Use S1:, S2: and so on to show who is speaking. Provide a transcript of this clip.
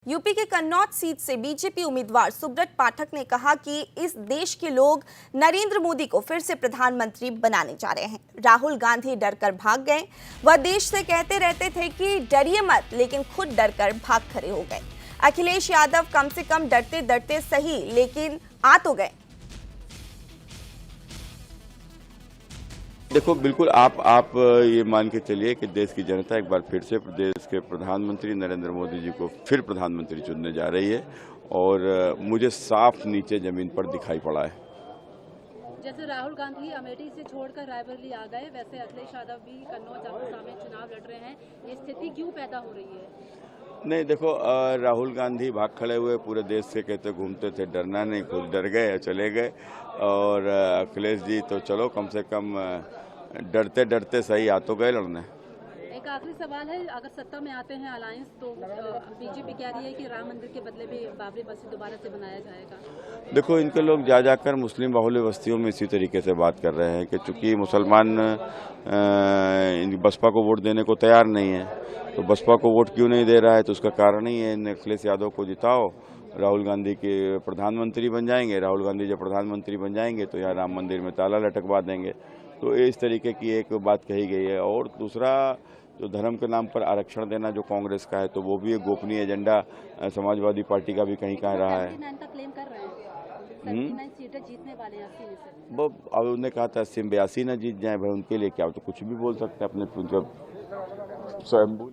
S1: UP के Kannauj seat से BJP उम्मीदवार सुब्रत पाठक ने कहा कि इस देश के लोग नरेंद्र मोदी को फिर से प्रधानमंत्री बनाने जा रहे हैं। राहुल गांधी डरकर भाग गए। वह देश से कहते रहते थे कि डरिए मत, लेकिन खुद डरकर भाग खड़े हो गए। अखिलेश यादव कम से कम डरते डरते सही, लेकिन आ तो गए।
S2: देखो, बिल्कुल आप ये मान के चलिए कि देश की जनता एक बार फिर से देश के प्रधानमंत्री नरेंद्र मोदी जी को फिर प्रधानमंत्री चुनने जा रही है और मुझे साफ नीचे जमीन पर दिखाई पड़ा है।
S3: जैसे राहुल गांधी अमेठी से छोड़कर रायबरेली आ गए, वैसे अखिलेश यादव भी कन्नौज आपसा में चुनाव लड़ रहे हैं। ये स्थिति क्यों पैदा हो रही है?
S2: नहीं, देखो, राहुल गांधी भाग खड़े हुए पूरे देश से कहते घूमते थे डरना नहीं, खुद डर गए, चले गए। और अखिलेश जी तो चलो कम से कम डरते डरते सही आ तो गए लड़ने।
S3: एक आखिरी सवाल है, अगर सत्ता में आते हैं अलायंस, तो बीजेपी कह रही है कि राम मंदिर के बदले भी बाबरी मस्जिद दोबारा से बनाया जाएगा।
S2: देखो, इनके लोग जा जाकर मुस्लिम बाहुल्य बस्तियों में इसी तरीके से बात कर रहे हैं कि चूंकि मुसलमान बसपा को वोट देने को तैयार नहीं है, तो बसपा को वोट क्यों नहीं दे रहा है, तो उसका कारण ही है अखिलेश यादव को जिताओ, राहुल गांधी के प्रधानमंत्री बन जाएंगे। राहुल गांधी जब प्रधानमंत्री बन जाएंगे तो यहाँ राम मंदिर में ताला लटकवा देंगे। तो इस तरीके की एक बात कही गई है। और दूसरा, जो धर्म के नाम पर आरक्षण देना जो कांग्रेस का है, तो वो भी एक गोपनीय एजेंडा समाजवादी पार्टी का भी कहीं कह रहा है।
S3: जीतने वाले हैं
S2: वो अब उन्होंने कहा था 80 में 82 न जीत जाए भाई, उनके लिए क्या हो, तो कुछ भी बोल सकते हैं अपने स्वयं।